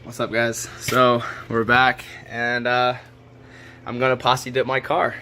What's up, guys? So we're back, and I'm gonna posse dip my car.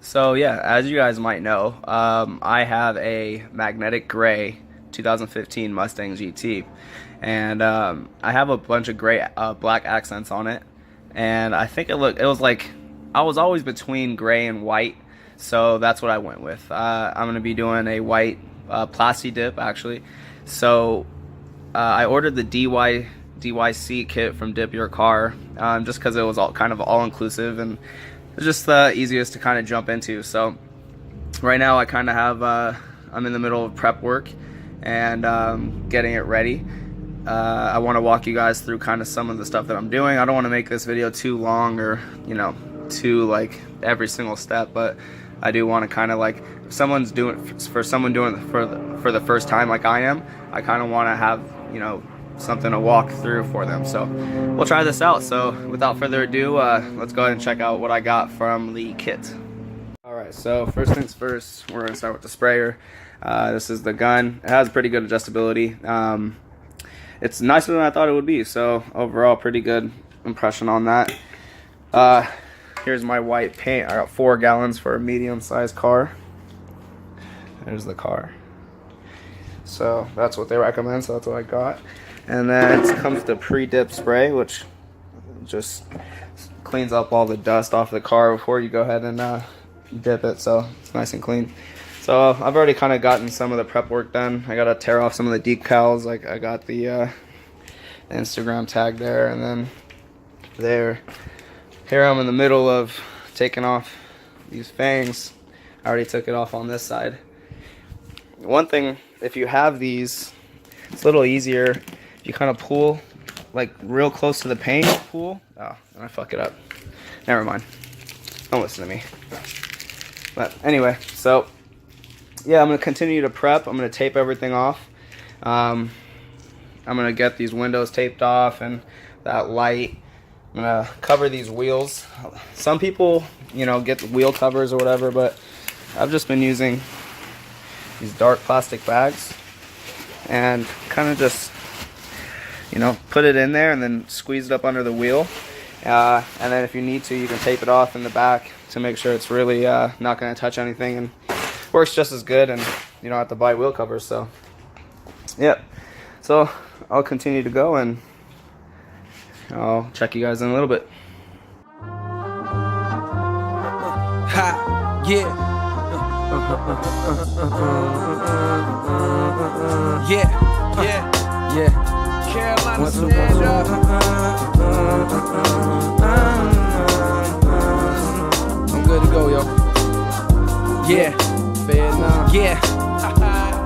So yeah, as you guys might know, I have a magnetic gray 2015 Mustang GT, and I have a bunch of gray black accents on it, and I think it was like I was always between gray and white, so that's what I went with. I'm gonna be doing a white Plastidip actually. So I ordered the DYC kit from Dip Your Car, just because it was kind of all inclusive, and it's just the easiest to kind of jump into. So right now I kind of have I'm in the middle of prep work and getting it ready. I want to walk you guys through kind of some of the stuff that I'm doing. I don't want to make this video too long, or too like every single step, but I do want to kind of like, if someone's doing it for the first time like I am, I kind of want to have something to walk through for them. So we'll try this out. So without further ado, let's go ahead and check out what I got from the kit. Alright, so first things first, we're going to start with the sprayer. This is the gun. It has pretty good adjustability. It's nicer than I thought it would be, so overall pretty good impression on that. Here's my white paint. I got 4 gallons for a medium-sized car. There's the car. So that's what they recommend, so that's what I got. And then it comes to pre-dip spray, which just cleans up all the dust off the car before you go ahead and dip it, so it's nice and clean. So I've already kind of gotten some of the prep work done. I got to tear off some of the decals. Like I got the Instagram tag there, and then there. Here I'm in the middle of taking off these fangs. I already took it off on this side. One thing, if you have these, it's a little easier. If you kind of pull like real close to the paint, pull. Oh, and I fuck it up. Never mind. Don't listen to me. But anyway, so yeah, I'm gonna continue to prep. I'm gonna tape everything off. I'm gonna get these windows taped off and that light. I'm gonna cover these wheels. Some people, get wheel covers or whatever, but I've just been using these dark plastic bags and kind of just, put it in there and then squeeze it up under the wheel. And then if you need to, you can tape it off in the back to make sure it's really not gonna touch anything, and works just as good, and you don't have to buy wheel covers. So, yep. So I'll continue to go, and I'll check you guys in a little bit. Ha, yeah. Yeah. Carolina stand up. I'm good to go, yo. Yeah.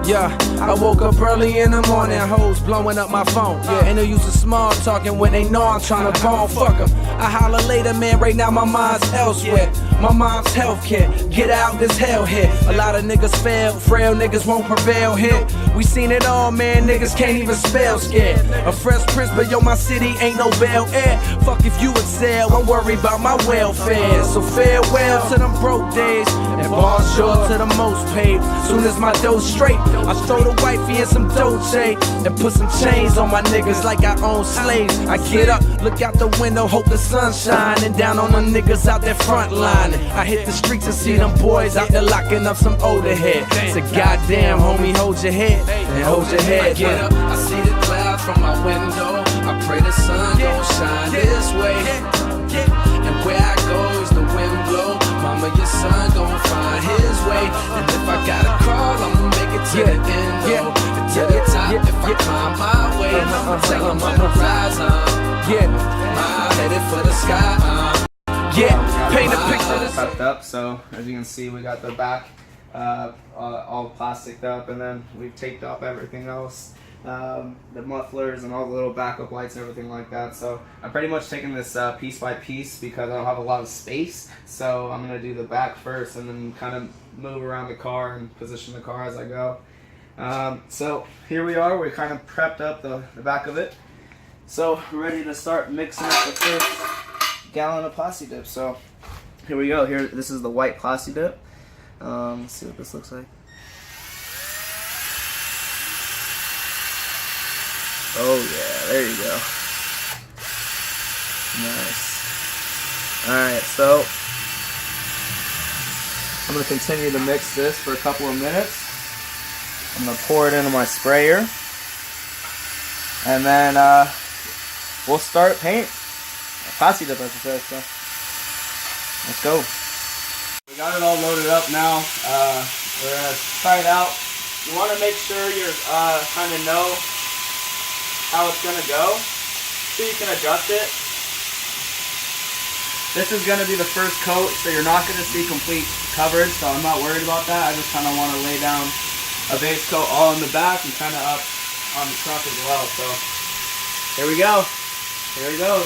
Yeah, I woke up early in the morning, hoes blowing up my phone. Yeah, and they used to small talking when they know I'm trying to bone. Fuck them. I holler later, man. Right now my mind's elsewhere. My mom's healthcare. Get out this hell here. A lot of niggas fail, frail niggas won't prevail here. We seen it all, man. Niggas can't even spell scared. A fresh prince, but yo, my city ain't no Bel Air. Fuck if you excel, I'm worried about my welfare. So farewell to them broke days, and bars short to the most paid. Soon as my dough straight, I stroll the wifey in some Dolce and put some chains on my niggas like I own slaves. I get up, look out the window, hope the sun's shining down on the niggas out there front lining. I hit the streets and see them boys out there locking up some older head. So goddamn, homie, hold your head and hold your head. I get up, I see the clouds from my window. I pray the sun gon' shine this way. And where I go is the wind blow. Mama, your son gon' find his way. And if I gotta crawl, I'ma make it to the end, though. And to the top, if I climb my way, I'ma tell them I'ma rise on. I'm headed for the sky. Paint a picture. Prepped up, so as you can see, we got the back all plasticed up, and then we've taped up everything else. The mufflers and all the little backup lights and everything like that. So I'm pretty much taking this piece by piece because I don't have a lot of space. So I'm going to do the back first and then kind of move around the car and position the car as I go. So here we are. We kind of prepped up the back of it. So we're ready to start mixing up the first gallon of Plastidip. So here we go. Here, this is the white Plastidip. Let's see what this looks like. This Oh yeah, there you go. Nice. Alright, so I'm going to continue to mix this for a couple of minutes. I'm going to pour it into my sprayer. And then we'll start paint. Posse dip, I should say. So let's go. We got it all loaded up now. We're going to try it out. You want to make sure you're kind of know how it's going to go so you can adjust it. This is going to be the first coat, so you're not going to see complete coverage, so I'm not worried about that. I just kind of want to lay down a base coat all in the back and kind of up on the truck as well. So here we go. Here he goes.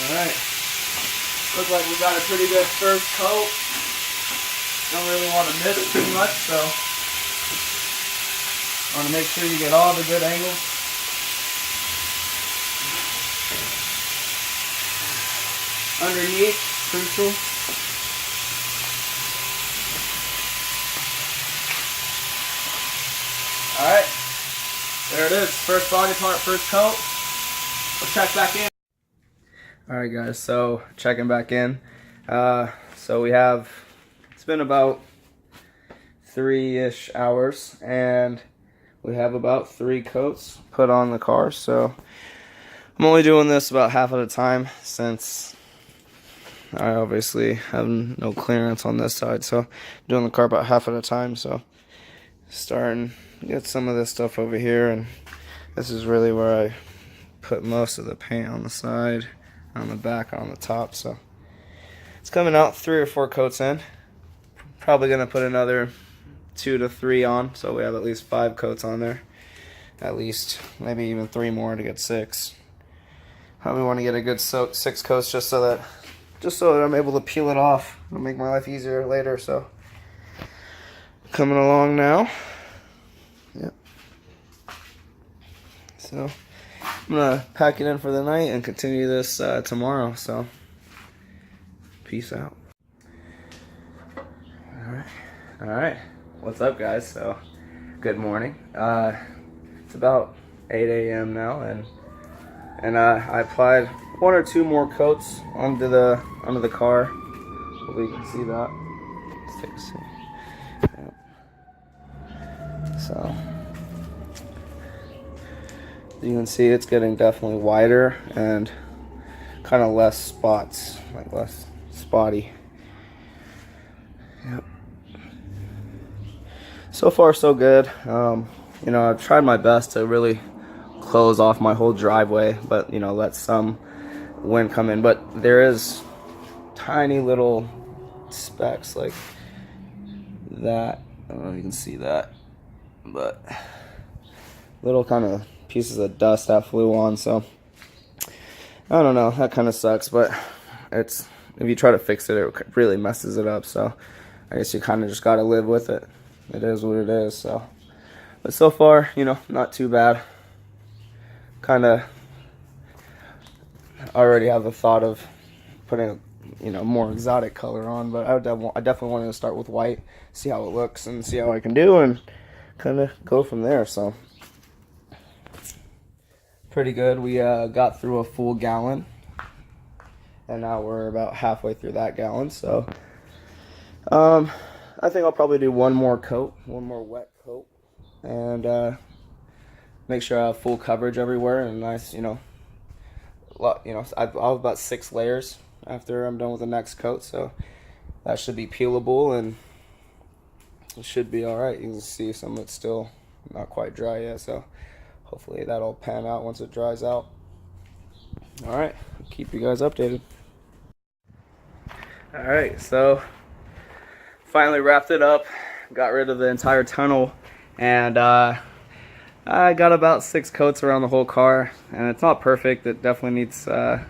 Alright, looks like we got a pretty good first coat. Don't really want to miss too much, so want to make sure you get all the good angles. Underneath, crucial. Alright, there it is, first body part, first coat. Let's check back in. Alright guys, so checking back in. So we have, it's been about 3-ish hours and we have about 3 coats put on the car. So I'm only doing this about half at a time since I obviously have no clearance on this side. So I'm doing the car about half at a time. So starting to get some of this stuff over here, and this is really where I put most of the paint on the side, on the back, on the top. So it's coming out 3 or 4 coats in. Probably gonna put another 2 to 3 on, so we have at least 5 coats on there, at least, maybe even 3 more to get 6. Probably want to get a good 6 coats just so that I'm able to peel it off. It'll make my life easier later. So coming along now. Yep. So I'm gonna pack it in for the night and continue this tomorrow. So peace out. All right. What's up, guys? So good morning. It's about 8 a.m. now, and I applied 1 or 2 more coats onto the car. Hopefully you can see that. Let's take a seat. Yep. So you can see it's getting definitely wider and kind of less spots, like less spotty. Yep. so far so good. You know, I've tried my best to really close off my whole driveway, but you know, let some wind come in. But there is tiny little specks like that. I don't know if you can see that, but little kind of pieces of dust that flew on. So I don't know, that kind of sucks, but it's, if you try to fix it, it really messes it up. So I guess you kind of just got to live with it. It is what it is. So, but so far, you know, not too bad. Kind of already have the thought of putting a, you know, more exotic color on, but I definitely wanted to start with white, see how it looks and see how I can do, and kind of go from there. So pretty good. We got through a full gallon, and now we're about halfway through that gallon. So I think I'll probably do one more coat, one more wet coat, and make sure I have full coverage everywhere and nice, you know, I'll have about 6 layers after I'm done with the next coat, so that should be peelable and it should be alright. You can see some of it's still not quite dry yet, so hopefully that'll pan out once it dries out. Alright, keep you guys updated. Alright, so finally wrapped it up, got rid of the entire tunnel, and I got about 6 coats around the whole car, and it's not perfect. It definitely needs some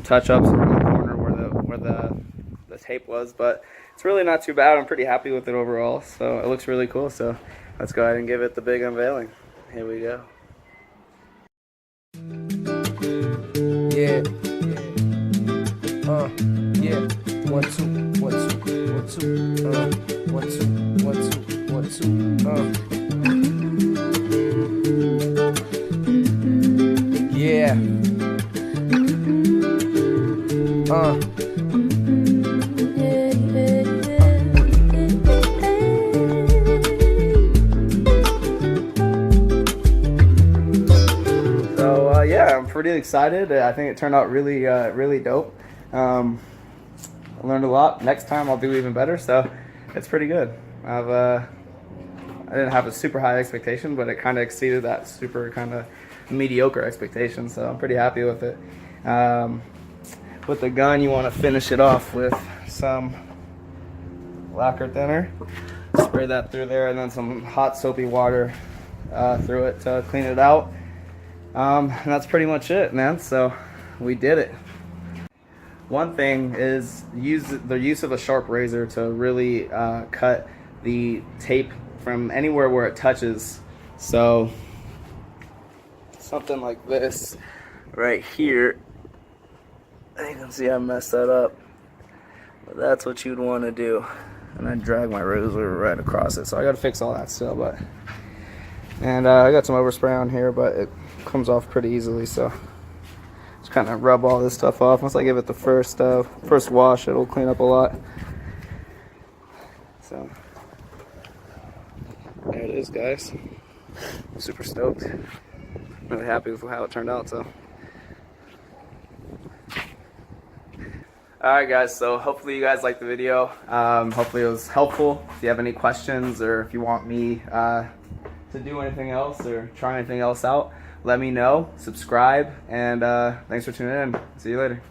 touch-ups in the corner where the tape was, but it's really not too bad. I'm pretty happy with it overall, so it looks really cool. So let's go ahead and give it the big unveiling. Here we go. Yeah. Yeah. 1 2 1 2 1 2 1 2 1 2 1 2 Yeah. So yeah, I'm pretty excited. I think it turned out really really dope. I learned a lot. Next time I'll do even better, so it's pretty good. I didn't have a super high expectation, but it kind of exceeded that super kind of mediocre expectation, so I'm pretty happy with it. With the gun, you want to finish it off with some lacquer thinner. Spray that through there, and then some hot soapy water through it to clean it out. And that's pretty much it, man. So we did it. One thing is the use of a sharp razor to really cut the tape from anywhere where it touches. So something like this right here. You can see I messed that up, but that's what you'd want to do. And I drag my razor right across it, so I got to fix all that still. But and I got some overspray on here, but it comes off pretty easily. So just kind of rub all this stuff off. Once I give it the first wash, it'll clean up a lot. So there it is, guys. I'm super stoked. Really happy with how it turned out. So alright guys, so hopefully you guys liked the video. Hopefully it was helpful. If you have any questions, or if you want me to do anything else or try anything else out, let me know. Subscribe, and thanks for tuning in. See you later.